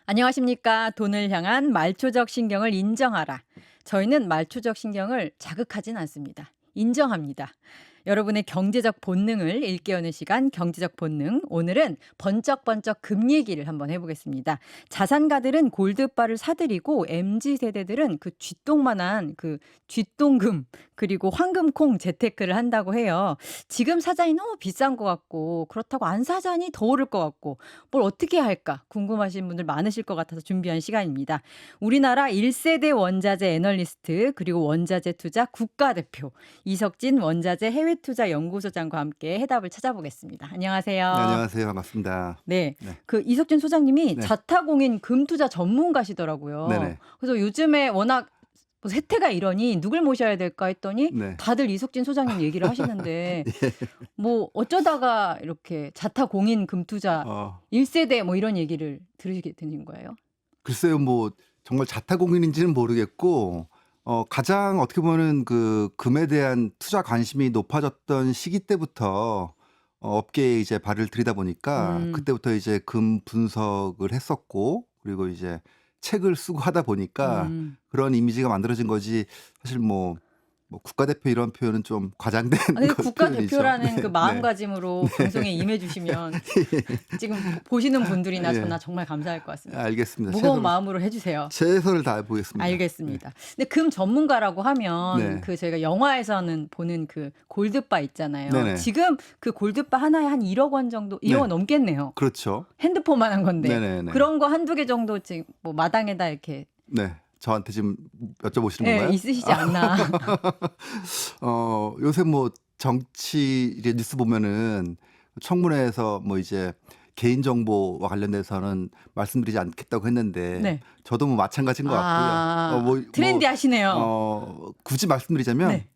안녕하십니까. 돈을 향한 말초적 신경을 인정하라. 저희는 말초적 신경을 자극하진 않습니다. 인정합니다. 여러분의 경제적 본능을 일깨우는 시간, 경제적 본능. 오늘은 번쩍번쩍 금 얘기를 한번 해보겠습니다. 자산가들은 골드바를 사들이고 MZ세대들은 그 쥐똥만한 그 쥐똥금 그리고 황금콩 재테크를 한다고 해요. 지금 사자니 너무 비싼 것 같고 그렇다고 안 사자니 더 오를 것 같고 뭘 어떻게 할까 궁금하신 분들 많으실 것 같아서 준비한 시간입니다. 우리나라 1세대 원자재 애널리스트 그리고 원자재 투자 국가대표 이석진 원자재 해외투자연구소장과 함께 해답을 찾아보겠습니다. 네, 안녕하세요. 안녕하세요. 반갑습니다. 네. 네. 그 이석진 소장님이 네. 자타공인 금투자 전문가시더라고요. 네네. 그래서 요즘에 워낙 뭐 세태가 이러니 누굴 모셔야 될까 했더니 네. 다들 이석진 소장님 얘기를 하시는데 예. 뭐 어쩌다가 이렇게 자타공인 금투자 어, 1세대 뭐 이런 얘기를 들으시게 되는 거예요? 글쎄요, 뭐, 정말 자타공인인지는 모르겠고, 가장 어떻게 보면 그 금에 대한 투자 관심이 높아졌던 시기 때부터 업계에 이제 발을 들이다 보니까 음. 그때부터 이제 금 분석을 했었고, 그리고 이제 책을 쓰고 하다 보니까 음. 그런 이미지가 만들어진 거지, 사실 뭐 국가대표 이런 표현은 좀 과장된 아니 표현이죠. 국가대표라는 네, 그 네. 마음가짐으로 방송에 임해 주시면 지금 보시는 분들이나 예, 저나 정말 감사할 것 같습니다. 알겠습니다. 무거운 마음으로 해 주세요. 최선을 다해 보겠습니다. 알겠습니다. 근데 금 전문가라고 하면 네. 그 저희가 영화에서는 보는 그 골드바 있잖아요. 네네. 지금 그 골드바 하나에 한 1억 원 정도, 1억 원 네. 넘겠네요. 그렇죠. 핸드폰만한 건데. 네네네. 그런 거 한두 개 정도 지금 뭐 마당에다 이렇게 네. 저한테 지금 여쭤보시는 예, 건가요? 있으시지 않나. 요새 뭐 정치 이제 뉴스 보면은 청문회에서 뭐 이제 개인정보와 관련돼서는 말씀드리지 않겠다고 했는데 네. 저도 뭐 마찬가지인 것 같고요. 트렌디하시네요. 굳이 말씀드리자면 네.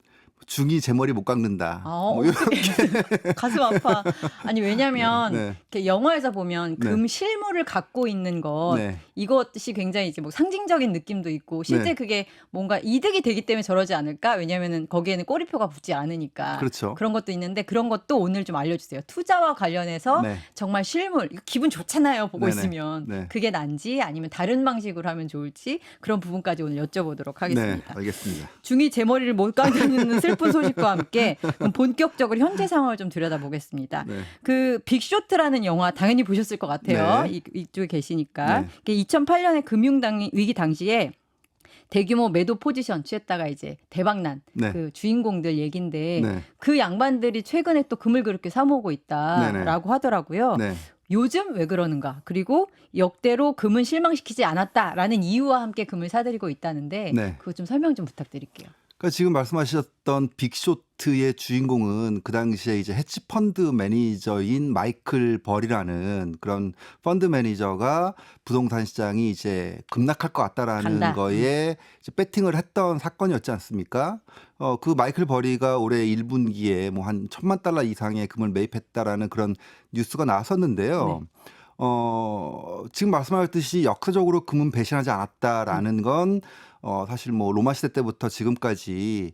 중이 제 머리 못 깎는다. 뭐 어떡해. 가슴 아파. 아니 왜냐면 네. 이렇게 영화에서 보면 네. 금 실물을 갖고 있는 것 네. 이것이 굉장히 이제 뭐 상징적인 느낌도 있고 실제 네. 그게 뭔가 이득이 되기 때문에 저러지 않을까? 왜냐면은 거기에는 꼬리표가 붙지 않으니까. 그렇죠. 그런 것도 있는데 그런 것도 오늘 좀 알려주세요. 투자와 관련해서 네. 정말 실물 이거 기분 좋잖아요. 보고 네네. 있으면 네. 그게 난지 아니면 다른 방식으로 하면 좋을지 그런 부분까지 오늘 여쭤보도록 네, 하겠습니다. 알겠습니다. 중이 제 머리를 못 감는 슬픈 소식과 함께 그럼 본격적으로 현재 상황을 좀 들여다보겠습니다. 네. 그 빅쇼트라는 영화 당연히 보셨을 것 같아요. 네. 이쪽에 계시니까. 네. 2008년에 위기 당시에 대규모 매도 포지션 취했다가 이제 대박난 네. 그 주인공들 얘긴데 네. 그 양반들이 최근에 또 금을 그렇게 사모으고 있다라고 하더라고요. 네. 요즘 왜 그러는가? 그리고 역대로 금은 실망시키지 않았다라는 이유와 함께 금을 사들이고 있다는데 네. 그거 좀 설명 좀 부탁드릴게요. 그러니까 지금 말씀하셨던 빅쇼트의 주인공은 그 당시에 이제 헤지펀드 매니저인 마이클 벌이라는 그런 펀드 매니저가 부동산 시장이 이제 급락할 것 같다라는 간다. 거에 이제 배팅을 했던 사건이었지 않습니까? 그 마이클 버리가 올해 1분기에 뭐 한 1,000만 달러 이상의 금을 매입했다라는 그런 뉴스가 나왔었는데요. 네. 지금 말씀하셨듯이 역사적으로 금은 배신하지 않았다라는 건 사실 뭐 로마 시대 때부터 지금까지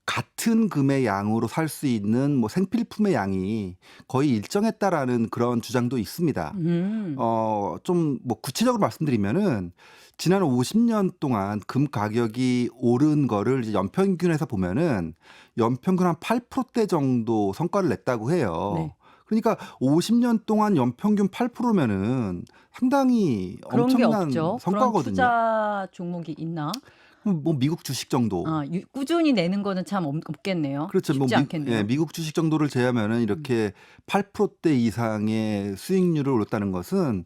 같은 금의 양으로 살 수 있는 뭐 생필품의 양이 거의 일정했다라는 그런 주장도 있습니다. 좀 뭐 구체적으로 말씀드리면은 지난 50년 동안 금 가격이 오른 거를 이제 연평균해서 보면은 연평균 한 8%대 정도 성과를 냈다고 해요. 네. 그러니까 50년 동안 연평균 8%면은 상당히 그런 게 엄청난 없죠. 그런 성과거든요. 투자 종목이 있나? 뭐 미국 주식 정도. 꾸준히 내는 거는 참 없겠네요. 그렇죠. 뭐 쉽지 않겠네요. 미국 주식 정도를 제외하면은 이렇게 8%대 이상의 수익률을 올렸다는 것은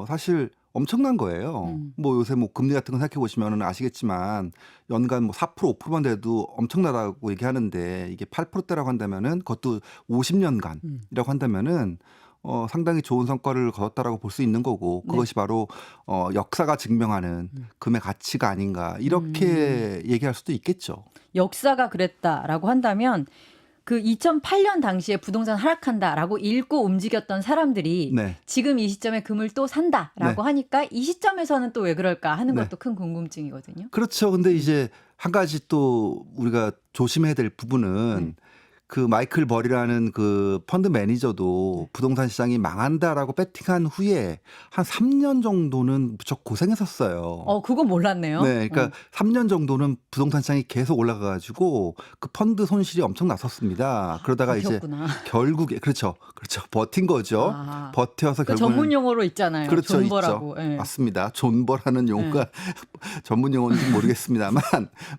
사실 엄청난 거예요. 뭐 요새 뭐 금리 같은 거 생각해 보시면은 아시겠지만 연간 뭐 4% 5%만 돼도 엄청나다고 얘기하는데 이게 8%대라고 한다면은 그것도 50년간이라고 한다면은 상당히 좋은 성과를 거뒀다라고 볼 수 있는 거고 네. 그것이 바로 역사가 증명하는 금의 가치가 아닌가 이렇게 얘기할 수도 있겠죠. 역사가 그랬다라고 한다면 그 2008년 당시에 부동산 하락한다라고 읽고 움직였던 사람들이 네. 지금 이 시점에 금을 또 산다라고 네. 하니까 이 시점에서는 또 왜 그럴까 하는 네. 것도 큰 궁금증이거든요. 그렇죠. 근데 이제 한 가지 또 우리가 조심해야 될 부분은 그 마이클 버리라는 그 펀드 매니저도 부동산 시장이 망한다라고 배팅한 후에 한 3년 정도는 무척 고생했었어요. 그거 몰랐네요. 네, 그러니까 3년 정도는 부동산 시장이 계속 올라가가지고 그 펀드 손실이 엄청 났었습니다. 그러다가 이제 버텼구나. 결국에 그렇죠, 그렇죠, 버틴 거죠. 아, 버텨서 그 결국은 전문 용어로 있잖아요. 그렇죠, 존버라고. 있죠. 예. 맞습니다. 존버라는 용어가 전문 용어인지 모르겠습니다만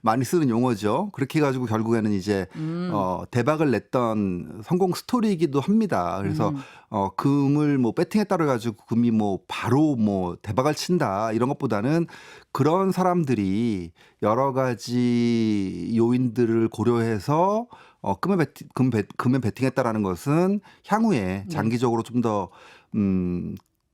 많이 쓰는 용어죠. 그렇게 해가지고 결국에는 이제 대박을 냈던 성공 스토리이기도 합니다. 그래서 금을 뭐 배팅에 따라 가지고 금이 뭐 바로 뭐 대박을 친다 이런 것보다는 그런 사람들이 여러 가지 요인들을 고려해서 금에 배팅했다라는 것은 향후에 네. 장기적으로 좀 더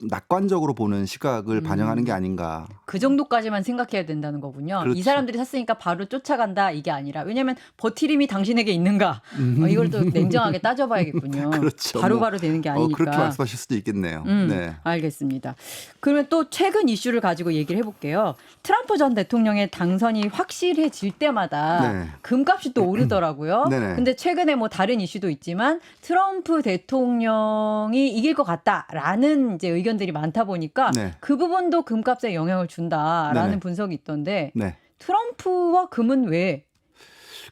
낙관적으로 보는 시각을 반영하는 게 아닌가. 그 정도까지만 생각해야 된다는 거군요. 이 그렇죠. 사람들이 샀으니까 바로 쫓아간다 이게 아니라 왜냐하면 버티림이 당신에게 있는가 이걸 또 냉정하게 따져봐야겠군요. 그렇죠. 바로바로 되는 게 아니니까. 그렇게 말씀하실 수도 있겠네요. 네. 알겠습니다. 그러면 또 최근 이슈를 가지고 얘기를 해볼게요. 트럼프 전 대통령의 당선이 확실해질 때마다 네. 금값이 또 오르더라고요. 네네. 근데 최근에 뭐 다른 이슈도 있지만 트럼프 대통령이 이길 것 같다라는 이제 의견들이 많다 보니까 네. 그 부분도 금값에 영향을 준다라는 네네. 분석이 있던데 네. 트럼프와 금은 왜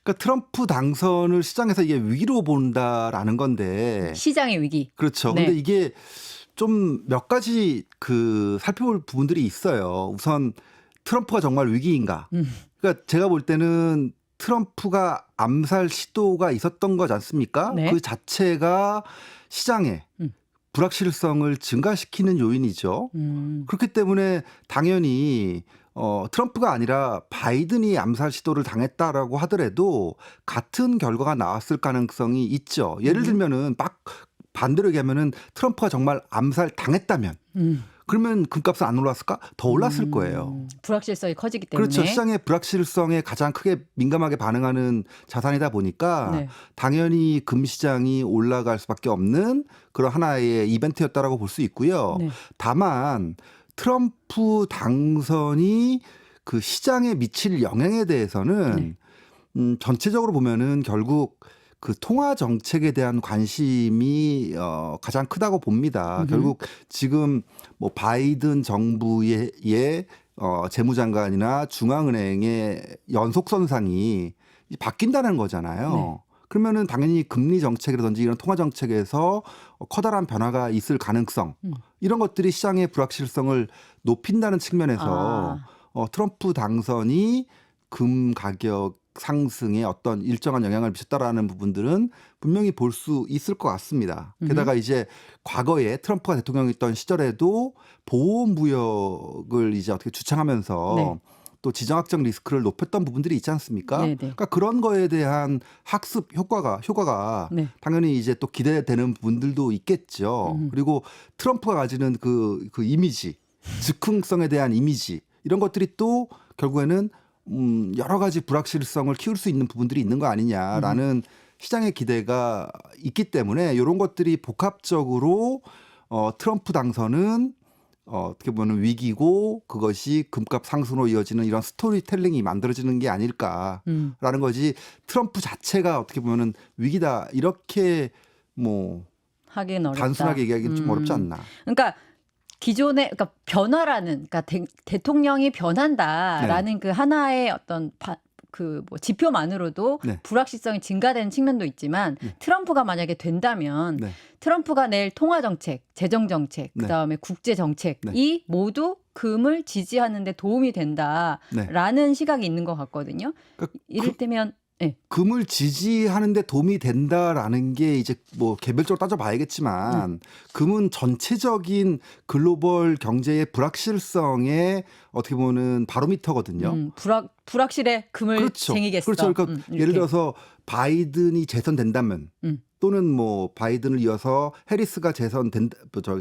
그러니까 트럼프 당선을 시장에서 이게 위기로 본다라는 건데 시장의 위기? 그렇죠. 네. 근데 이게 좀 몇 가지 그 살펴볼 부분들이 있어요. 우선 트럼프가 정말 위기인가? 그러니까 제가 볼 때는 트럼프가 암살 시도가 있었던 거지 않습니까? 네. 그 자체가 시장에 불확실성을 증가시키는 요인이죠. 그렇기 때문에 당연히 트럼프가 아니라 바이든이 암살 시도를 당했다라고 하더라도 같은 결과가 나왔을 가능성이 있죠. 예를 들면은 막 반대로 얘기하면은 트럼프가 정말 암살 당했다면 그러면 금값은 안 올랐을까? 더 올랐을 거예요. 불확실성이 커지기 때문에. 그렇죠. 시장의 불확실성에 가장 크게 민감하게 반응하는 자산이다 보니까 네. 당연히 금 시장이 올라갈 수밖에 없는 그런 하나의 이벤트였다라고 볼 수 있고요. 네. 다만 트럼프 당선이 그 시장에 미칠 영향에 대해서는 전체적으로 보면은 결국 그 통화 정책에 대한 관심이 가장 크다고 봅니다. 결국 지금 뭐 바이든 정부의 재무장관이나 중앙은행의 연속선상이 바뀐다는 거잖아요. 네. 그러면은 당연히 금리 정책이라든지 이런 통화 정책에서 커다란 변화가 있을 가능성 이런 것들이 시장의 불확실성을 높인다는 측면에서 트럼프 당선이 금 가격 상승에 어떤 일정한 영향을 미쳤다라는 부분들은 분명히 볼 수 있을 것 같습니다. 게다가 이제 과거에 트럼프가 대통령이었던 시절에도 보호무역을 이제 어떻게 주창하면서 네. 또 지정학적 리스크를 높였던 부분들이 있지 않습니까? 네네. 그러니까 그런 거에 대한 학습 효과가 네. 당연히 이제 또 기대되는 부분들도 있겠죠. 그리고 트럼프가 가지는 그 이미지, 즉흥성에 대한 이미지 이런 것들이 또 결국에는 여러 가지 불확실성을 키울 수 있는 부분들이 있는 거 아니냐라는 시장의 기대가 있기 때문에 이런 것들이 복합적으로 트럼프 당선은 어떻게 보면 위기고 그것이 금값 상승으로 이어지는 이런 스토리텔링이 만들어지는 게 아닐까라는 거지 트럼프 자체가 어떻게 보면은 위기다 이렇게 뭐 하긴 어렵다. 단순하게 얘기하기는 좀 어렵지 않나. 그러니까 기존의 그러니까 변화라는 그러니까 대통령이 변한다라는 그 하나의 어떤 그 뭐 지표만으로도 네. 불확실성이 증가되는 측면도 있지만 트럼프가 만약에 된다면 네. 트럼프가 낼 통화 정책, 재정 정책, 네. 그다음에 국제 정책이 모두 금을 지지하는 데 도움이 된다라는 시각이 있는 것 같거든요. 그러니까 이를테면 네. 금을 지지하는데 도움이 된다라는 게 이제 뭐 개별적으로 따져봐야겠지만 금은 전체적인 글로벌 경제의 불확실성에 어떻게 보면 바로미터거든요. 불확실해 금을 그렇죠. 쟁이겠어. 그렇죠. 그러니까 예를 들어서 바이든이 재선된다면 또는 뭐 바이든을 이어서 해리스가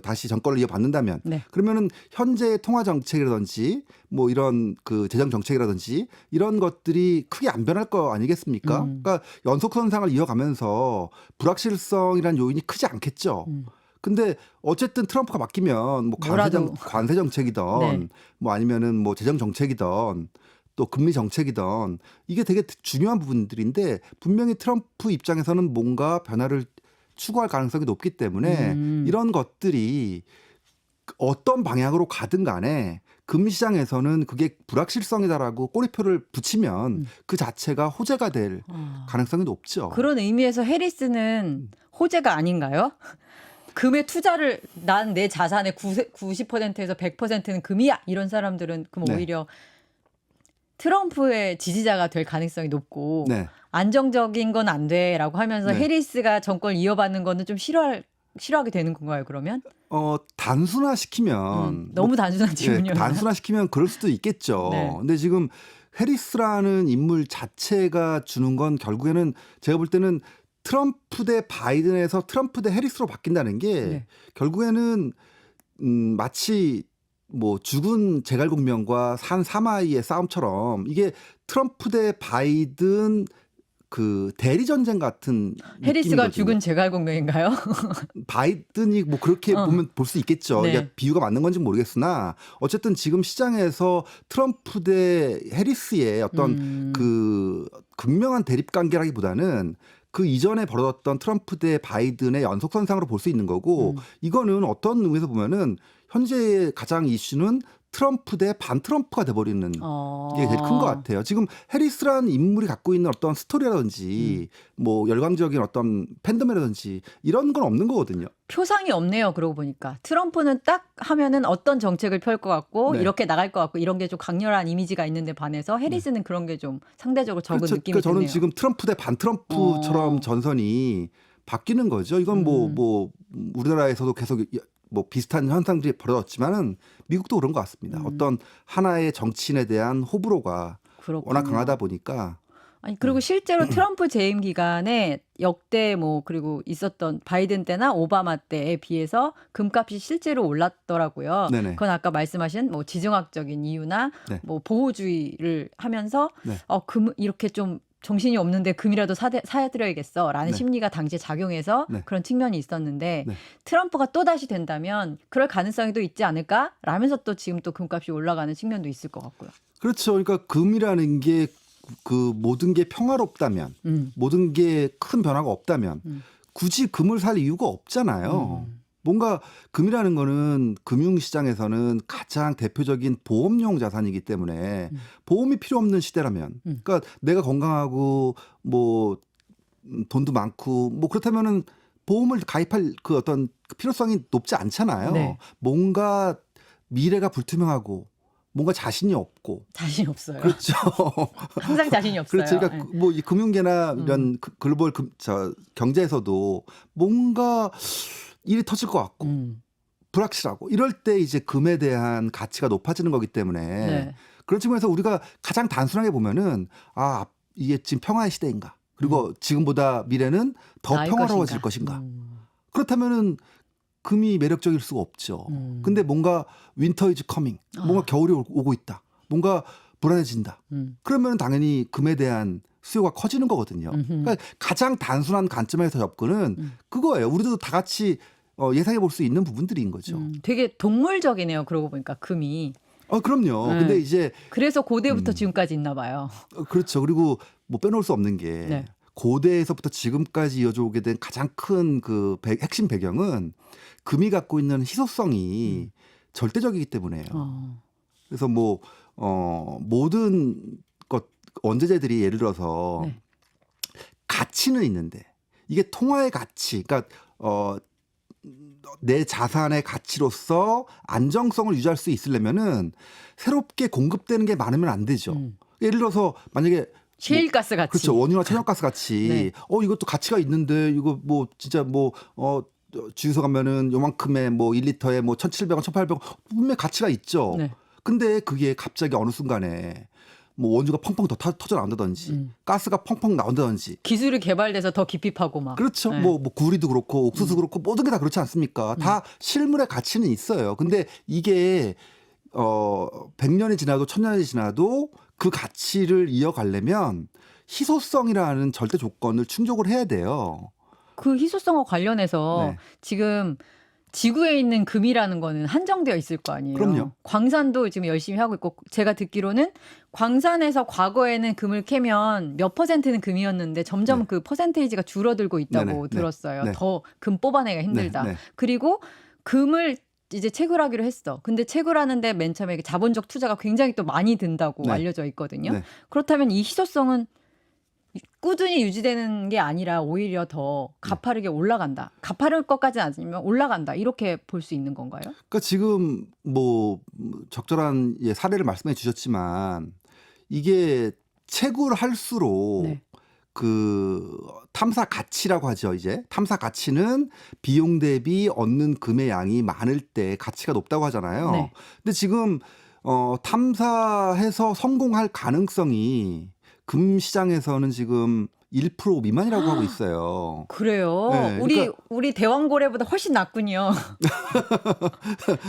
다시 정권을 이어받는다면 네. 그러면은 현재의 통화 정책이라든지 뭐 이런 그 재정 정책이라든지 이런 것들이 크게 안 변할 거 아니겠습니까? 그러니까 연속선상을 이어가면서 불확실성이라는 요인이 크지 않겠죠. 근데 어쨌든 트럼프가 바뀌면 뭐 관세 정책이든 네. 뭐 아니면은 뭐 재정 정책이든 또 금리 정책이든 이게 되게 중요한 부분들인데 분명히 트럼프 입장에서는 뭔가 변화를 추구할 가능성이 높기 때문에 이런 것들이 어떤 방향으로 가든 간에 금리 시장에서는 그게 불확실성이다라고 꼬리표를 붙이면 그 자체가 호재가 될 가능성이 높죠. 그런 의미에서 해리스는 호재가 아닌가요? 금에 투자를 난 내 자산의 90%에서 100%는 금이야. 이런 사람들은 그럼 네. 오히려 트럼프의 지지자가 될 가능성이 높고 네. 안정적인 건 안 돼라고 하면서 네. 해리스가 정권을 이어받는 거는 좀 싫어하게 되는 건가요, 그러면? 단순화시키면 너무 단순한 질문이었나요? 단순화시키면 그럴 수도 있겠죠. 네. 근데 지금 해리스라는 인물 자체가 주는 건 결국에는 제가 볼 때는 트럼프 대 바이든에서 트럼프 대 해리스로 바뀐다는 게 네. 결국에는 마치 뭐 죽은 제갈공명과 산 사마이의 싸움처럼 이게 트럼프 대 바이든 그 대리 전쟁 같은 해리스가 느낌이거든요. 죽은 제갈공명인가요? 바이든이 뭐 그렇게 보면 볼 수 있겠죠. 네. 이게 비유가 맞는 건지 모르겠으나 어쨌든 지금 시장에서 트럼프 대 해리스의 어떤 그 극명한 대립 관계라기보다는 그 이전에 벌어졌던 트럼프 대 바이든의 연속선상으로 볼 수 있는 거고 이거는 어떤 의미에서 보면은 현재의 가장 이슈는 트럼프 대 반트럼프가 돼버리는 게 제일 큰 것 같아요. 지금 해리스라는 인물이 갖고 있는 어떤 스토리라든지 뭐 열광적인 어떤 팬덤이라든지 이런 건 없는 거거든요. 표상이 없네요. 그러고 보니까 트럼프는 딱 하면은 어떤 정책을 펼 것 같고 네. 이렇게 나갈 것 같고 이런 게 좀 강렬한 이미지가 있는데 반해서 해리스는 그런 게 좀 상대적으로 적은 그렇죠. 느낌이 그러니까 저는 드네요. 지금 트럼프 대 반트럼프처럼 전선이 바뀌는 거죠. 이건 뭐 우리나라에서도 계속 뭐 비슷한 현상들이 벌어졌지만은 미국도 그런 것 같습니다. 어떤 하나의 정치인에 대한 호불호가 그렇군요. 워낙 강하다 보니까 아니 그리고 실제로 트럼프 재임 기간에 역대 뭐 그리고 있었던 바이든 때나 오바마 때에 비해서 금값이 실제로 올랐더라고요. 네네. 그건 아까 말씀하신 뭐 지정학적인 이유나 네. 뭐 보호주의를 하면서 네. 금 이렇게 좀 정신이 없는데 금이라도 사드려야겠어라는 네. 심리가 당시에 작용해서 네. 그런 측면이 있었는데 네. 트럼프가 또 다시 된다면 그럴 가능성이 또 있지 않을까라면서 또 지금 또 금값이 올라가는 측면도 있을 것 같고요. 그렇죠. 그러니까 금이라는 게 그 모든 게 평화롭다면 모든 게 큰 변화가 없다면 굳이 금을 살 이유가 없잖아요. 뭔가 금이라는 거는 금융시장에서는 가장 대표적인 보험용 자산이기 때문에 보험이 필요 없는 시대라면 그러니까 내가 건강하고 뭐 돈도 많고 뭐 그렇다면은 보험을 가입할 그 어떤 필요성이 높지 않잖아요. 네. 뭔가 미래가 불투명하고 뭔가 자신이 없고 자신 없어요. 그렇죠. 항상 자신이 없어요. 그렇죠. 그러니까 네. 뭐 이 금융계나 이런 글로벌 경제에서도 뭔가 일이 터질 것 같고 불확실하고 이럴 때 이제 금에 대한 가치가 높아지는 거기 때문에 네. 그런 측면에서 우리가 가장 단순하게 보면은 이게 지금 평화의 시대인가 그리고 지금보다 미래는 더 나을 평화로워질 것인가 그렇다면은 금이 매력적일 수가 없죠. 근데 뭔가 윈터 이즈 커밍 뭔가 겨울이 오고 있다. 뭔가 불안해진다. 그러면 당연히 금에 대한 수요가 커지는 거거든요. 그러니까 가장 단순한 관점에서 접근은 그거예요. 우리도 다 같이 예상해 볼 수 있는 부분들인 거죠. 되게 동물적이네요. 그러고 보니까 금이. 그럼요. 네. 근데 이제 그래서 고대부터 지금까지 있나 봐요. 그렇죠. 그리고 뭐 빼놓을 수 없는 게 네. 고대에서부터 지금까지 이어져 오게 된 가장 큰 그 핵심 배경은 금이 갖고 있는 희소성이 절대적이기 때문에요. 그래서 뭐 모든 원자재들이 예를 들어서 네. 가치는 있는데 이게 통화의 가치, 그러니까 내 자산의 가치로서 안정성을 유지할 수 있으려면은 새롭게 공급되는 게 많으면 안 되죠. 예를 들어서 만약에 셰일가스 같이. 그렇죠. 원유나 천연가스 같이 네. 이것도 가치가 있는데 이거 뭐 진짜 뭐 주유소 가면은 요만큼의 뭐 1리터에 뭐 1,700원, 1,800원 분명히 가치가 있죠. 네. 근데 그게 갑자기 어느 순간에 뭐 원유가 펑펑 더 터져 나온다든지 가스가 펑펑 나온다든지 기술이 개발돼서 더 깊이 파고 막. 그렇죠. 네. 뭐 구리도 그렇고 옥수수 그렇고 모든 게 다 그렇지 않습니까? 다 실물의 가치는 있어요. 근데 이게 100년이 지나도 1000년이 지나도 그 가치를 이어가려면 희소성이라는 절대 조건을 충족을 해야 돼요. 그 희소성과 관련해서 네. 지금 지구에 있는 금이라는 거는 한정되어 있을 거 아니에요. 그럼요. 광산도 지금 열심히 하고 있고 제가 듣기로는 광산에서 과거에는 금을 캐면 몇 퍼센트는 금이었는데 점점 네. 그 퍼센테이지가 줄어들고 있다고 네네. 네. 들었어요. 네. 더 금 뽑아내기가 네. 힘들다. 네. 그리고 금을 이제 채굴하기로 했어. 근데 채굴하는데 맨 처음에 이게 자본적 투자가 굉장히 또 많이 든다고 네. 알려져 있거든요. 네. 그렇다면 이 희소성은 꾸준히 유지되는 게 아니라 오히려 더 가파르게 올라간다. 가파를 것까지는 아니지만 올라간다. 이렇게 볼 수 있는 건가요? 그러니까 지금 뭐 적절한 사례를 말씀해 주셨지만 이게 채굴할수록 네. 그 탐사 가치라고 하죠. 이제 탐사 가치는 비용 대비 얻는 금의 양이 많을 때 가치가 높다고 하잖아요. 네. 근데 지금 탐사해서 성공할 가능성이 금 시장에서는 지금 1% 미만이라고 하고 있어요. 그래요. 네, 우리 대왕고래보다 훨씬 낮군요.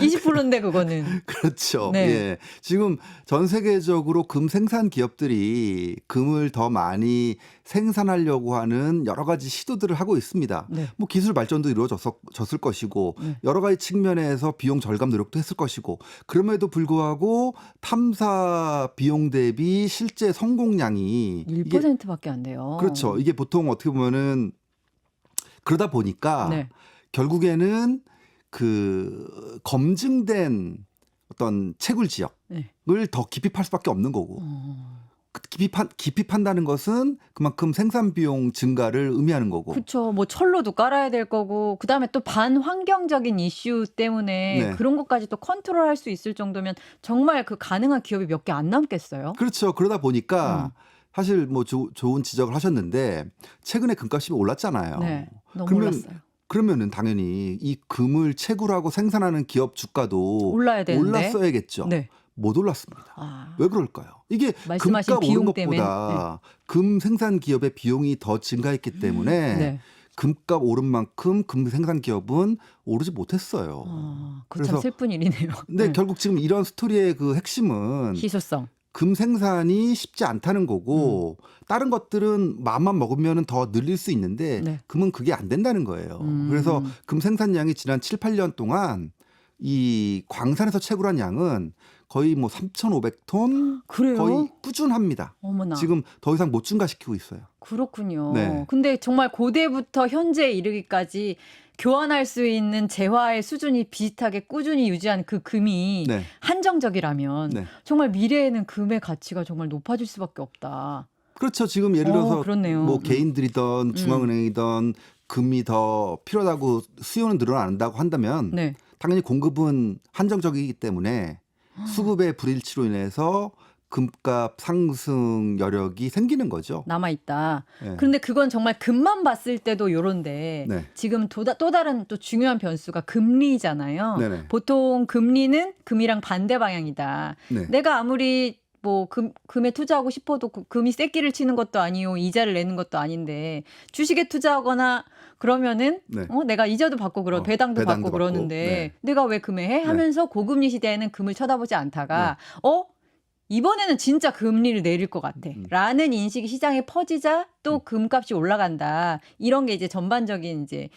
20%인데 그거는. 그렇죠. 네. 예. 지금 전 세계적으로 금 생산 기업들이 금을 더 많이 생산하려고 하는 여러 가지 시도들을 하고 있습니다. 네. 뭐 기술 발전도 이루어졌을 것이고 네. 여러 가지 측면에서 비용 절감 노력도 했을 것이고 그럼에도 불구하고 탐사 비용 대비 실제 성공량이 1%밖에 안 돼요. 그렇죠. 이게 보통 어떻게 보면은 그러다 보니까 네. 결국에는 그 검증된 어떤 채굴 지역을 네. 더 깊이 팔 수밖에 없는 거고 깊이 판다는 것은 그만큼 생산 비용 증가를 의미하는 거고. 그렇죠. 뭐 철로도 깔아야 될 거고 그다음에 또 반환경적인 이슈 때문에 네. 그런 것까지 또 컨트롤할 수 있을 정도면 정말 그 가능한 기업이 몇 개 안 남겠어요. 그렇죠. 그러다 보니까 사실 뭐 좋은 지적을 하셨는데 최근에 금값이 올랐잖아요. 네. 너무 올랐어요. 그러면은 당연히 이 금을 채굴하고 생산하는 기업 주가도 올라야 되는데. 올랐어야겠죠. 네. 못 올랐습니다. 아. 왜 그럴까요? 이게 말씀하신 금값 비용 오른 때문에. 것보다 금 생산 기업의 비용이 더 증가했기 때문에 네. 금값 오른 만큼 금 생산 기업은 오르지 못했어요. 그거 참 슬픈 일이네요. 근데 네. 결국 지금 이런 스토리의 그 핵심은 희소성. 금 생산이 쉽지 않다는 거고 다른 것들은 마음만 먹으면 더 늘릴 수 있는데 네. 금은 그게 안 된다는 거예요. 그래서 금 생산량이 지난 7, 8년 동안 이 광산에서 채굴한 양은 거의 뭐 3,500톤 그래요? 거의 꾸준합니다. 어머나. 지금 더 이상 못 증가시키고 있어요. 그렇군요. 네. 근데 정말 고대부터 현재에 이르기까지 교환할 수 있는 재화의 수준이 비슷하게 꾸준히 유지한 그 금이 네. 한정적이라면 네. 정말 미래에는 금의 가치가 정말 높아질 수밖에 없다. 그렇죠. 지금 예를 들어서 그렇네요. 뭐 개인들이든 중앙은행이든 금이 더 필요하다고 수요는 늘어난다고 한다면 네. 당연히 공급은 한정적이기 때문에 수급의 불일치로 인해서 금값 상승 여력이 생기는 거죠. 남아있다. 네. 그런데 그건 정말 금만 봤을 때도 요런데 네. 지금 또 다른 또 중요한 변수가 금리잖아요. 네네. 보통 금리는 금이랑 반대 방향이다. 네. 내가 아무리 뭐 금에 투자하고 싶어도 금이 쐐기를 치는 것도 아니요 이자를 내는 것도 아닌데 주식에 투자하거나 그러면은 네. 내가 이자도 받고 배당도 받고 그러는데 네. 내가 왜 금에 해? 하면서 고금리 시대에는 금을 쳐다보지 않다가 이번에는 진짜 금리를 내릴 것 같아. 라는 인식이 시장에 퍼지자 또 금값이 올라간다. 이런 게 이제 전반적인 이제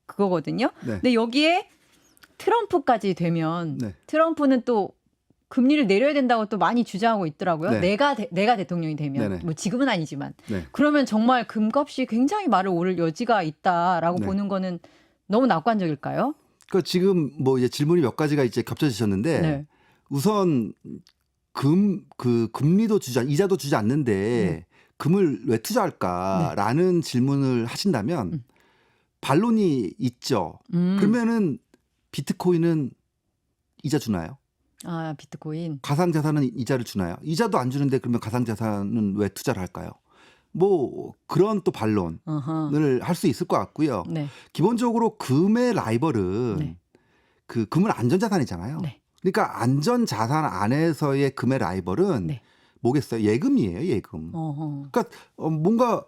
그거거든요. 네. 근데 여기에 트럼프까지 되면 네. 트럼프는 또 금리를 내려야 된다고 또 많이 주장하고 있더라고요. 네. 내가 대통령이 되면 네네. 뭐 지금은 아니지만 네. 그러면 정말 금값이 굉장히 말을 오를 여지가 있다라고 네. 보는 거는 너무 낙관적일까요? 그 지금 뭐 이제 질문이 몇 가지가 이제 겹쳐지셨는데 네. 우선 금리도 이자도 주지 않는데 금을 왜 투자할까라는 질문을 하신다면 반론이 있죠. 그러면은 비트코인은 이자 주나요? 아, 비트코인. 가상자산은 이자를 주나요? 이자도 안 주는데 그러면 가상자산은 왜 투자를 할까요? 뭐 그런 또 반론을 할 수 있을 것 같고요. 네. 기본적으로 금의 라이벌은 네. 그 금은 안전자산이잖아요. 네. 그러니까 안전자산 안에서의 금의 라이벌은 네. 뭐겠어요? 예금이에요, 예금. 그러니까 뭔가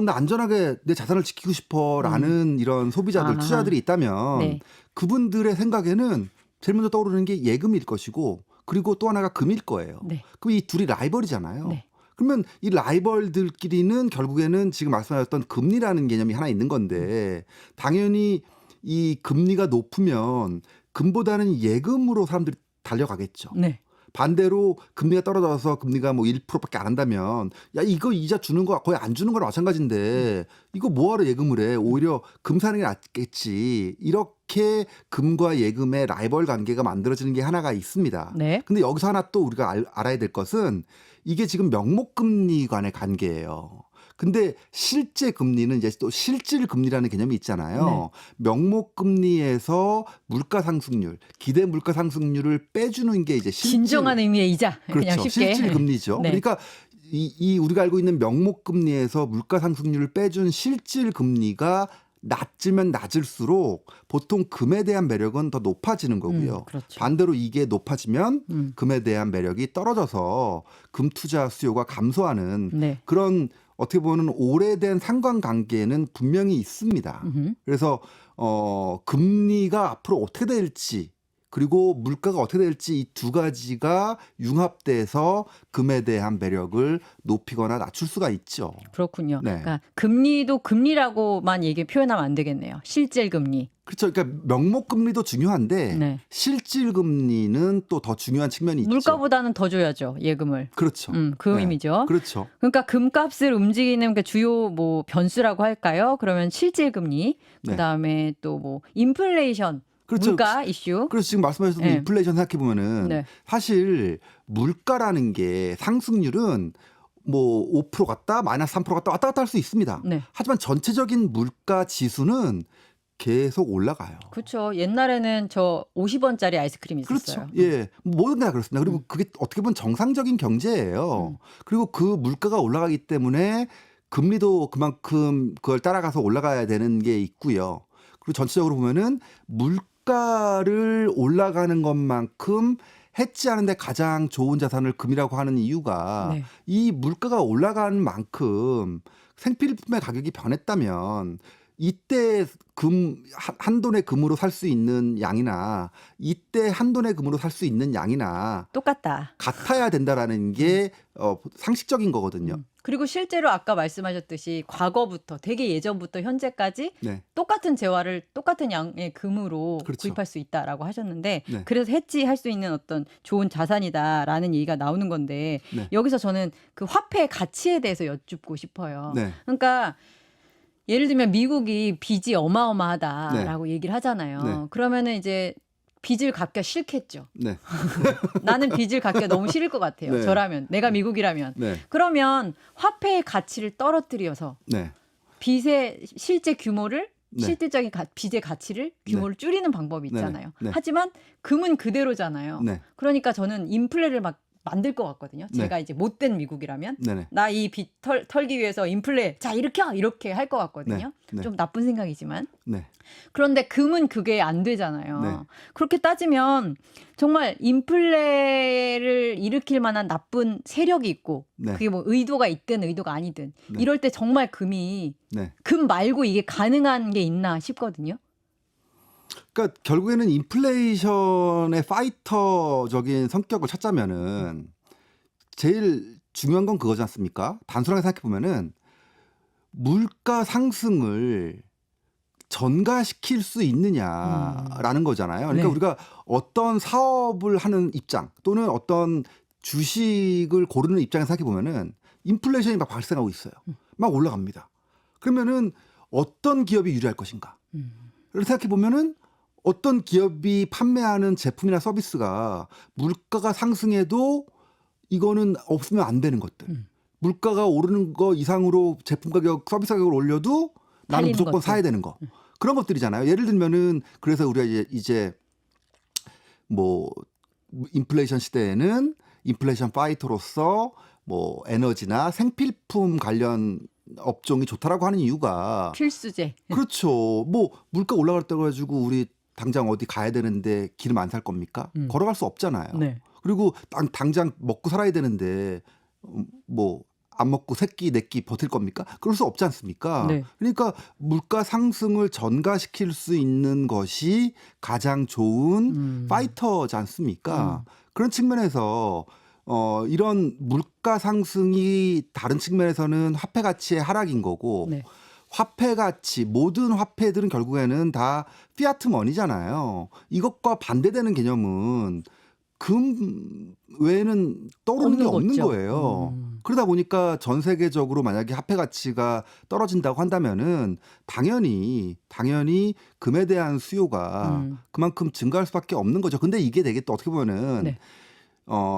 나 안전하게 내 자산을 지키고 싶어라는 이런 소비자들, 아하. 투자자들이 있다면 네. 그분들의 생각에는 제일 먼저 떠오르는 게 예금일 것이고 그리고 또 하나가 금일 거예요. 네. 그럼 이 둘이 라이벌이잖아요. 네. 그러면 이 라이벌들끼리는 결국에는 지금 말씀하셨던 금리라는 개념이 하나 있는 건데 당연히 이 금리가 높으면 금보다는 예금으로 사람들이 달려가겠죠. 네. 반대로 금리가 떨어져서 금리가 뭐 1%밖에 안 한다면 야 이거 이자 주는 거 거의 안 주는 거랑 마찬가지인데 이거 뭐하러 예금을 해. 오히려 금 사는 게 낫겠지. 이렇게 금과 예금의 라이벌 관계가 만들어지는 게 하나가 있습니다. 네. 근데 여기서 하나 또 우리가 알아야 될 것은 이게 지금 명목금리 간의 관계예요. 근데 실제 금리는 이제 또 실질 금리라는 개념이 있잖아요. 네. 명목 금리에서 물가 상승률, 기대 물가 상승률을 빼주는 게 이제 실질 진정한 의미의 이자. 그냥 그렇죠. 쉽게. 실질 금리죠. 네. 그러니까 이 우리가 알고 있는 명목 금리에서 물가 상승률을 빼준 실질 금리가 낮으면 낮을수록 보통 금에 대한 매력은 더 높아지는 거고요. 그렇죠. 반대로 이게 높아지면 금에 대한 매력이 떨어져서 금 투자 수요가 감소하는 네. 그런 어떻게 보면 오래된 상관관계는 분명히 있습니다. 그래서 금리가 앞으로 어떻게 될지 그리고 물가가 어떻게 될지 이 두 가지가 융합돼서 금에 대한 매력을 높이거나 낮출 수가 있죠. 그렇군요. 네. 그러니까 금리도 금리라고만 표현하면 안 되겠네요. 실질 금리. 그렇죠. 그러니까 명목 금리도 중요한데 네. 실질 금리는 또 더 중요한 측면이 있죠. 물가보다는 더 줘야죠. 예금을. 그렇죠. 그 네. 의미죠. 그렇죠. 그러니까 금값을 움직이는 그 주요 뭐 변수라고 할까요? 그러면 실질 금리, 네. 그다음에 또 뭐 인플레이션, 그렇죠. 물가 이슈. 그래서 지금 말씀하셨던 네. 인플레이션 생각해 보면은 네. 사실 물가라는 게 상승률은 뭐 5% 갔다 마이너스 3% 갔다 왔다 갔다 할 수 있습니다. 네. 하지만 전체적인 물가 지수는 계속 올라가요. 그렇죠. 옛날에는 저 50원짜리 아이스크림 있었어요. 그렇죠. 예. 모든 게 다 그렇습니다. 그리고 그게 어떻게 보면 정상적인 경제예요. 그리고 그 물가가 올라가기 때문에 금리도 그만큼 그걸 따라가서 올라가야 되는 게 있고요. 그리고 전체적으로 보면은 물가를 올라가는 것만큼 해지하는데 가장 좋은 자산을 금이라고 하는 이유가 네. 이 물가가 올라가는 만큼 생필품의 가격이 변했다면 이때 한 돈의 금으로 살 수 있는 양이나 이때 한 돈의 금으로 살 수 있는 양이나 똑같다. 같아야 된다라는 게 상식적인 거거든요. 그리고 실제로 아까 말씀하셨듯이 과거부터 되게 예전부터 현재까지 네. 똑같은 재화를 똑같은 양의 금으로 그렇죠. 구입할 수 있다라고 하셨는데 네. 그래서 해지할 수 있는 어떤 좋은 자산이다라는 얘기가 나오는 건데 네. 여기서 저는 그 화폐의 가치에 대해서 여쭙고 싶어요. 네. 그러니까 예를 들면 미국이 빚이 어마어마하다라고 얘기를 하잖아요. 네. 그러면은 이제 빚을 갚기가 싫겠죠. 네. 나는 빚을 갚기가 너무 싫을 것 같아요. 네. 저라면 내가 미국이라면. 네. 그러면 화폐의 가치를 떨어뜨려서 네. 빚의 실제 규모를 네. 실질적인 빚의 가치를 규모를 줄이는 방법이 네. 있잖아요. 네. 하지만 금은 그대로잖아요. 네. 그러니까 저는 인플레를 막 만들 것 같거든요. 네. 제가 이제 못된 미국이라면 네. 나 이 빚 털기 위해서 인플레 자 이렇게 할 것 같거든요. 네. 좀 나쁜 생각이지만. 네. 그런데 금은 그게 안 되잖아요. 네. 그렇게 따지면 정말 인플레를 일으킬 만한 나쁜 세력이 있고 네. 그게 뭐 의도가 있든 의도가 아니든 네. 이럴 때 정말 금이 네. 금 말고 이게 가능한 게 있나 싶거든요. 그러니까 결국에는 인플레이션의 파이터적인 성격을 찾자면은 제일 중요한 건 그거지 않습니까? 단순하게 생각해 보면은 물가 상승을 전가시킬 수 있느냐라는 거잖아요. 그러니까 네. 우리가 어떤 사업을 하는 입장 또는 어떤 주식을 고르는 입장에서 생각해 보면은 인플레이션이 막 발생하고 있어요. 막 올라갑니다. 그러면은 어떤 기업이 유리할 것인가? 그래서 생각해 보면은 어떤 기업이 판매하는 제품이나 서비스가 물가가 상승해도 이거는 없으면 안 되는 것들. 물가가 오르는 거 이상으로 제품 가격, 서비스 가격을 올려도 나는 팔리는 무조건 것들. 사야 되는 거. 그런 것들이잖아요. 예를 들면은 그래서 우리가 이제 뭐 인플레이션 시대에는 인플레이션 파이터로서 뭐 에너지나 생필품 관련 업종이 좋다라고 하는 이유가 필수제. 그렇죠. 뭐 물가 올라갔다고 가지고 우리 당장 어디 가야 되는데 기름 안 살 겁니까? 걸어갈 수 없잖아요. 네. 그리고 당장 먹고 살아야 되는데 뭐 안 먹고 세끼 네끼 버틸 겁니까? 그럴 수 없지 않습니까? 네. 그러니까 물가 상승을 전가시킬 수 있는 것이 가장 좋은 파이터지 않습니까? 그런 측면에서 이런 물가 상승이 다른 측면에서는 화폐 가치의 하락인 거고 네. 화폐 가치 모든 화폐들은 결국에는 다 피아트 머니잖아요. 이것과 반대되는 개념은 금 외에는 떠오르는 게 없는 없는 거죠. 거예요. 그러다 보니까 전 세계적으로 만약에 화폐 가치가 떨어진다고 한다면은 당연히 금에 대한 수요가 그만큼 증가할 수밖에 없는 거죠. 근데 이게 되게 또 어떻게 보면은 네.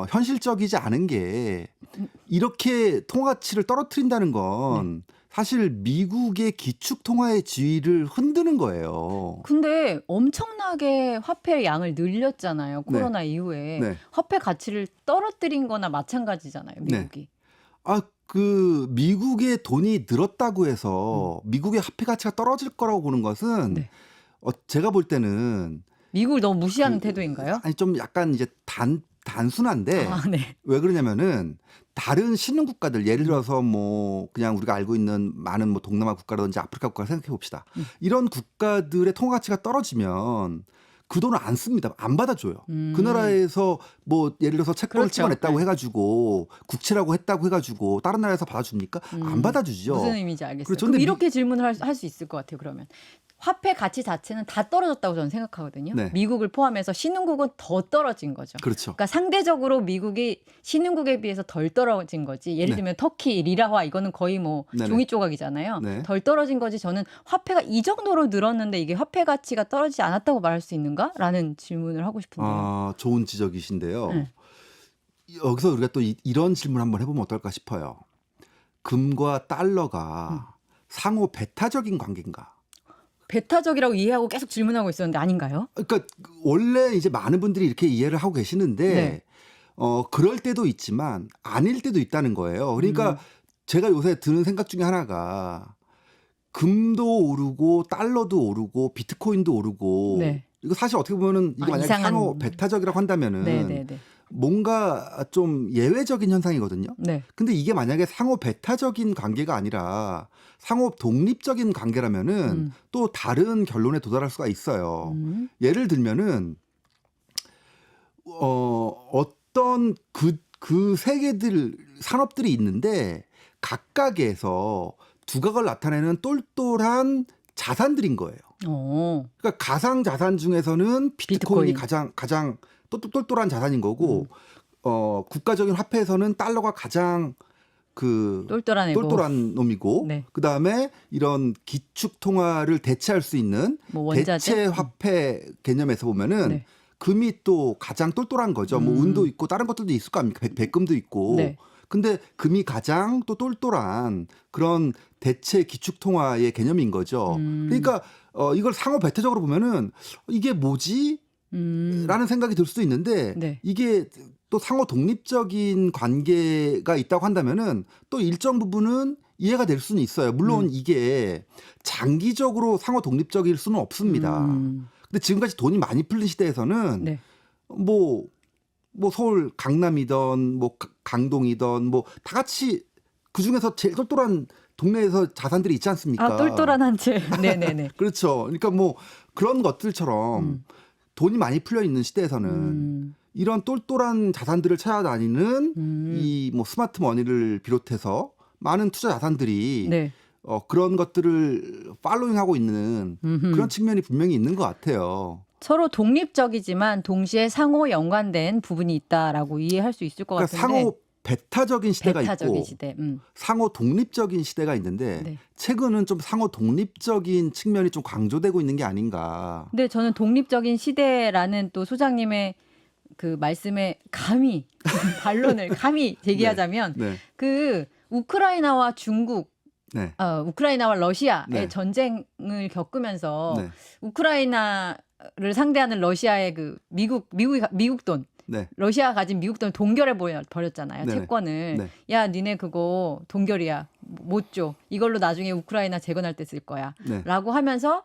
현실적이지 않은 게 이렇게 통화 가치를 떨어뜨린다는 건 사실 미국의 기축 통화의 지위를 흔드는 거예요. 근데 엄청나게 화폐 양을 늘렸잖아요. 네. 코로나 이후에. 네. 화폐 가치를 떨어뜨린 거나 마찬가지잖아요, 네. 미국이. 그 미국의 돈이 늘었다고 해서 미국의 화폐 가치가 떨어질 거라고 보는 것은 네. 제가 볼 때는 미국을 너무 무시하는 태도인가요? 아니 좀 약간 이제 단순한데 아, 네. 왜 그러냐면은 다른 신흥 국가들 예를 들어서 뭐 그냥 우리가 알고 있는 많은 뭐 동남아 국가라든지 아프리카 국가를 생각해 봅시다. 이런 국가들의 통화 가치가 떨어지면 그 돈을 안 씁니다. 안 받아줘요. 그 나라에서 뭐 예를 들어서 채권을 그렇죠. 찍어냈다고 네. 해가지고 국채라고 했다고 해가지고 다른 나라에서 받아줍니까? 안 받아주죠. 무슨 의미인지 알겠어요. 그렇죠. 그럼 근데 이렇게 질문을 할 수 있을 것 같아요. 그러면 화폐 가치 자체는 다 떨어졌다고 저는 생각하거든요. 네. 미국을 포함해서 신흥국은 더 떨어진 거죠. 그렇죠. 그러니까 상대적으로 미국이 신흥국에 비해서 덜 떨어진 거지. 예를 네. 들면 터키, 리라화 이거는 거의 뭐 네네. 종이 조각이잖아요. 네. 덜 떨어진 거지. 저는 화폐가 이 정도로 늘었는데 이게 화폐 가치가 떨어지지 않았다고 말할 수 있는가?라는 질문을 하고 싶은데요. 좋은 지적이신데요. 네. 여기서 우리가 또 이런 질문 한번 해보면 어떨까 싶어요. 금과 달러가 상호 배타적인 관계인가? 배타적이라고 이해하고 계속 질문하고 있었는데 아닌가요? 그러니까 원래 이제 많은 분들이 이렇게 이해를 하고 계시는데 네. 그럴 때도 있지만 아닐 때도 있다는 거예요. 그러니까 제가 요새 드는 생각 중에 하나가 금도 오르고 달러도 오르고 비트코인도 오르고 네. 이거 사실 어떻게 보면은 이게 만약에 이상한- 상호 배타적이라고 한다면은 네네네. 뭔가 좀 예외적인 현상이거든요. 네. 근데 이게 만약에 상호 배타적인 관계가 아니라 상호 독립적인 관계라면은 또 다른 결론에 도달할 수가 있어요. 예를 들면은 어떤 그 세계들 산업들이 있는데 각각에서 두각을 나타내는 똘똘한 자산들인 거예요. 그러니까 가상 자산 중에서는 비트코인이 가장 똘똘한 자산인 거고 국가적인 화폐에서는 달러가 가장 똘똘한 놈이고 네. 그다음에 이런 기축 통화를 대체할 수 있는 뭐 원자재? 대체 화폐 개념에서 보면은 네. 금이 또 가장 똘똘한 거죠. 뭐 은도 있고 다른 것들도 있을 거 아닙니까? 백금도 있고. 네. 근데 금이 가장 또 똘똘한 그런 대체 기축 통화의 개념인 거죠. 그러니까 이걸 상호 배타적으로 보면은 이게 뭐지? 라는 생각이 들 수도 있는데 네. 이게 또 상호 독립적인 관계가 있다고 한다면은 또 일정 부분은 이해가 될 수는 있어요. 물론 이게 장기적으로 상호 독립적일 수는 없습니다. 근데 지금까지 돈이 많이 풀린 시대에서는 네. 뭐 서울 강남이던 뭐 강동이던 뭐 다 같이 그 중에서 제일 똘똘한 동네에서 자산들이 있지 않습니까? 아, 똘똘한 한 채. 네네네. 그렇죠. 그러니까 뭐 그런 것들처럼 돈이 많이 풀려 있는 시대에서는 이런 똘똘한 자산들을 찾아다니는 이 뭐 스마트 머니를 비롯해서 많은 투자 자산들이 네. 그런 것들을 팔로잉하고 있는 그런 측면이 분명히 있는 것 같아요. 서로 독립적이지만 동시에 상호 연관된 부분이 있다라고 이해할 수 있을 것 그러니까 같은데. 상호 배타적인 시대가 배타적인 있고 시대. 상호 독립적인 시대가 있는데 네. 최근은 좀 상호 독립적인 측면이 좀 강조되고 있는 게 아닌가. 근데 저는 독립적인 시대라는 또 소장님의 그 말씀에 감히 반론을 감히 제기하자면 네. 그 우크라이나와 중국 네. 우크라이나와 러시아의 네. 전쟁을 겪으면서 네. 우크라이나를 상대하는 러시아의 그 미국 돈 네. 러시아가 가진 미국 돈을 동결해 버렸잖아요. 네네. 채권을. 네. 야, 니네 그거 동결이야. 못 줘. 이걸로 나중에 우크라이나 재건할 때 쓸 거야. 네. 라고 하면서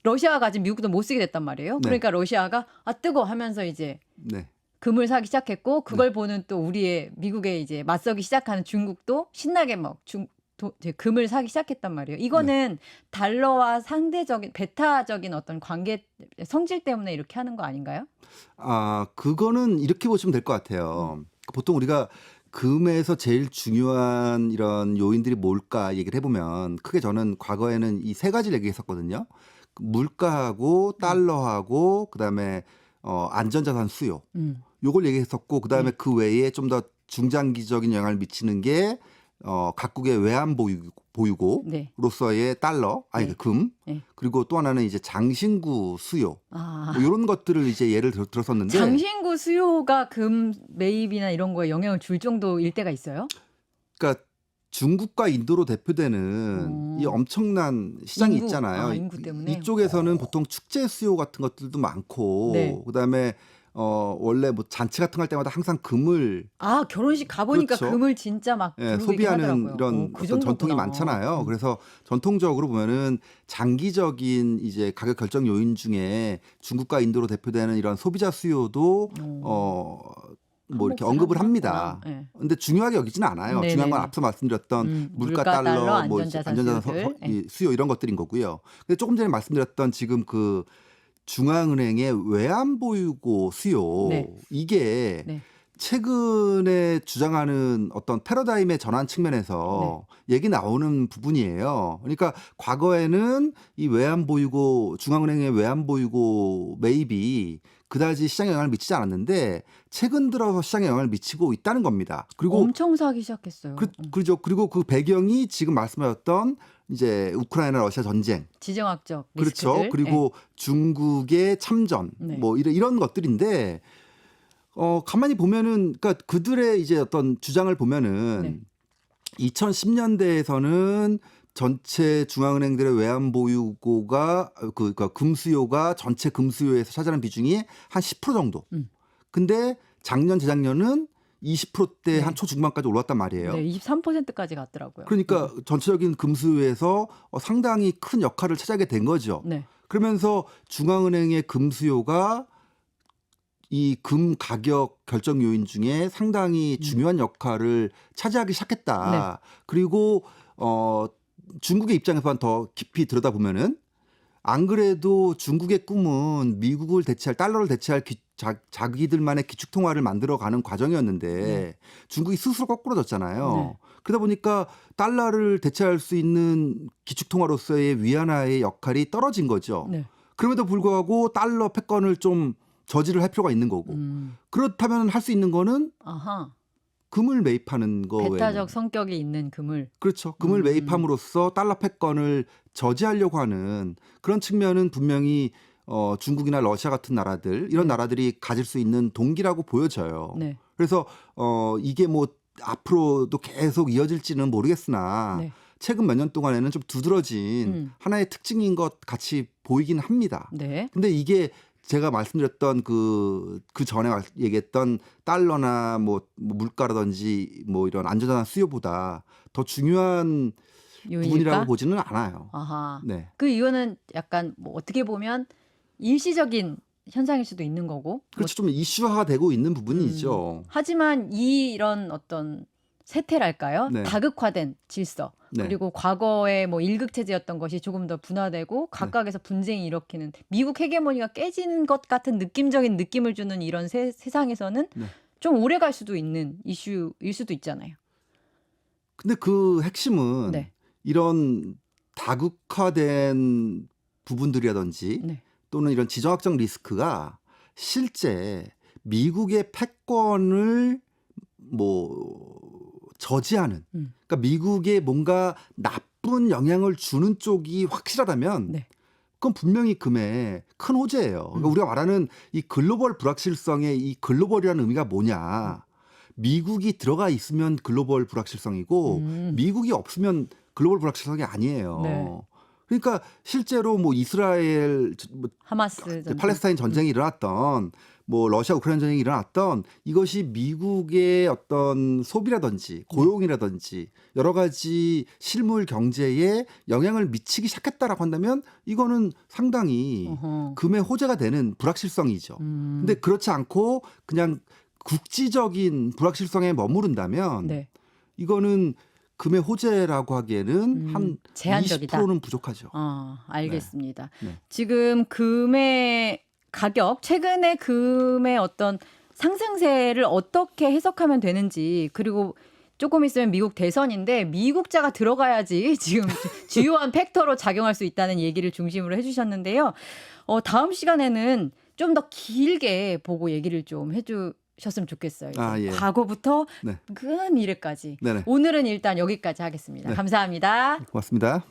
러시아가 가진 미국 돈 못 쓰게 됐단 말이에요. 네. 그러니까 러시아가 아 뜨거 하면서 이제 네. 금을 사기 시작했고 그걸 보는 또 우리의 미국에 이제 맞서기 시작하는 중국도 신나게 막 이제 금을 사기 시작했단 말이에요. 이거는 달러와 상대적인 배타적인 어떤 관계 성질 때문에 이렇게 하는 거 아닌가요? 그거는 이렇게 보시면 될 것 같아요. 보통 우리가 금에서 제일 중요한 이런 요인들이 뭘까 얘기를 해보면 크게 저는 과거에는 이 세 가지를 얘기했었거든요. 물가하고 달러하고 그다음에 안전자산 수요. 음. 요걸 얘기했었고 그다음에 네. 그 외에 좀 더 중장기적인 영향을 미치는 게 각국의 외환 네. 보유고로서의 달러, 아니 네. 금, 네. 그리고 또 하나는 이제 장신구 수요. 아. 뭐 이런 것들을 이제 예를 들었었는데, 장신구 수요가 금 매입이나 이런 거에 영향을 줄 정도일 때가 있어요? 그러니까 중국과 인도로 대표되는 이 어. 엄청난 시장이 인구. 있잖아요. 인구 때문에? 이쪽에서는 보통 축제 수요 같은 것들도 많고, 네. 그다음에 원래 뭐 잔치 같은 거 할 때마다 항상 금을 결혼식 가 보니까 그렇죠. 금을 진짜 막 예, 두르고 있긴 소비하는 하더라고요. 이런 그 어떤 전통이 정도구나. 많잖아요. 그래서 전통적으로 보면은 장기적인 이제 가격 결정 요인 중에 중국과 인도로 대표되는 이런 소비자 수요도 뭐 이렇게 한몫을 언급을 하긴 합니다. 하는구나. 예. 근데 중요하게 여기지는 않아요. 중요한 건 네네네. 앞서 말씀드렸던 물가, 물가, 달러, 달러, 뭐 이제 안전자산 안전자산 수요들. 예. 이 수요 이런 것들인 거고요. 근데 조금 전에 말씀드렸던 지금 그 중앙은행의 외환 보유고 수요 네. 이게 네. 최근에 주장하는 어떤 패러다임의 전환 네. 측면에서 얘기 나오는 부분이에요. 그러니까 과거에는 이 외환 보유고 중앙은행의 외환 보유고 매입이 그다지 시장에 영향을 미치지 않았는데 최근 들어서 시장에 영향을 미치고 있다는 겁니다. 그리고 엄청 사기 시작했어요. 그죠. 그리고 그 배경이 지금 말씀하셨던 이제 우크라이나 러시아 전쟁, 지정학적 그렇죠. 리스크들. 예. 그리고 중국의 참전, 네. 뭐 이런 것들인데 가만히 보면은 그러니까 그들의 이제 어떤 주장을 보면은 네. 2010년대에서는 전체 중앙은행들의 외환 보유고가 그러니까 금 수요가 전체 금 수요에서 차지하는 비중이 한 10% 정도. 근데 작년 재작년은 20%대 네. 한 초중반까지 올랐단 말이에요. 네, 23%까지 갔더라고요. 그러니까 전체적인 금 수요에서 상당히 큰 역할을 차지하게 된 거죠. 네. 그러면서 중앙은행의 금 수요가 이 금 가격 결정 요인 중에 상당히 중요한 역할을 차지하기 시작했다. 네. 그리고 중국의 입장에서만 더 깊이 들여다보면은 안 그래도 중국의 꿈은 미국을 대체할 달러를 대체할 자기들만의 기축 통화를 만들어가는 과정이었는데 중국이 스스로 거꾸로졌잖아요. 네. 그러다 보니까 달러를 대체할 수 있는 기축 통화로서의 위안화의 역할이 떨어진 거죠. 네. 그럼에도 불구하고 달러 패권을 좀 저지를 할 필요가 있는 거고. 그렇다면 할 수 있는 거는 아하. 금을 매입하는 거 외에는. 배타적 성격이 있는 금을. 그렇죠. 금을 매입함으로써 달러 패권을 저지하려고 하는 그런 측면은 분명히 중국이나 러시아 같은 나라들 이런 네. 나라들이 가질 수 있는 동기라고 보여져요. 네. 그래서 이게 뭐 앞으로도 계속 이어질지는 모르겠으나 네. 최근 몇 년 동안에는 좀 두드러진 하나의 특징인 것 같이 보이긴 합니다. 네. 근데 이게 제가 말씀드렸던 그 전에 얘기했던 달러나 뭐 물가라든지 뭐 이런 안전자산 수요보다 더 중요한 요인일까? 부분이라고 보지는 않아요. 아하. 네. 그 이유는 약간 뭐 어떻게 보면 일시적인 현상일 수도 있는 거고. 그렇죠. 좀 이슈화가 되고 있는 부분이죠. 하지만 이런 어떤 세태랄까요? 네. 다극화된 질서. 네. 그리고 과거에 뭐 일극 체제였던 것이 조금 더 분화되고 각각에서 분쟁이 일으키는 미국 헤게모니가 깨지는 것 같은 느낌적인 느낌을 주는 이런 세상에서는 네. 좀 오래 갈 수도 있는 이슈일 수도 있잖아요. 근데 그 핵심은 네. 이런 다극화된 부분들이라든지 네. 또는 이런 지정학적 리스크가 실제 미국의 패권을 뭐 저지하는 그러니까 미국에 뭔가 나쁜 영향을 주는 쪽이 확실하다면 네. 그건 분명히 금의 큰 호재예요. 그러니까 우리가 말하는 이 글로벌 불확실성의 이 글로벌이라는 의미가 뭐냐. 미국이 들어가 있으면 글로벌 불확실성이고 미국이 없으면 글로벌 불확실성이 아니에요. 네. 그러니까 실제로 뭐 이스라엘 하마스 전쟁. 팔레스타인 전쟁이 일어났던 뭐 러시아 우크라이나 전쟁이 일어났던 이것이 미국의 어떤 소비라든지 고용이라든지 여러 가지 실물 경제에 영향을 미치기 시작했다라고 한다면 이거는 상당히 금의 호재가 되는 불확실성이죠. 근데 그렇지 않고 그냥 국지적인 불확실성에 머무른다면 네. 이거는 금의 호재라고 하기에는 한 제한적이다. 20%는 부족하죠. 알겠습니다. 네. 지금 금의 가격, 최근에 금의 어떤 상승세를 어떻게 해석하면 되는지 그리고 조금 있으면 미국 대선인데 미국자가 들어가야지 지금 주요한 팩터로 작용할 수 있다는 얘기를 중심으로 해주셨는데요. 다음 시간에는 좀 더 길게 보고 얘기를 좀 해주셨으면 좋겠어요. 아, 예. 과거부터 네. 근 미래까지. 네네. 오늘은 일단 여기까지 하겠습니다. 네. 감사합니다. 고맙습니다.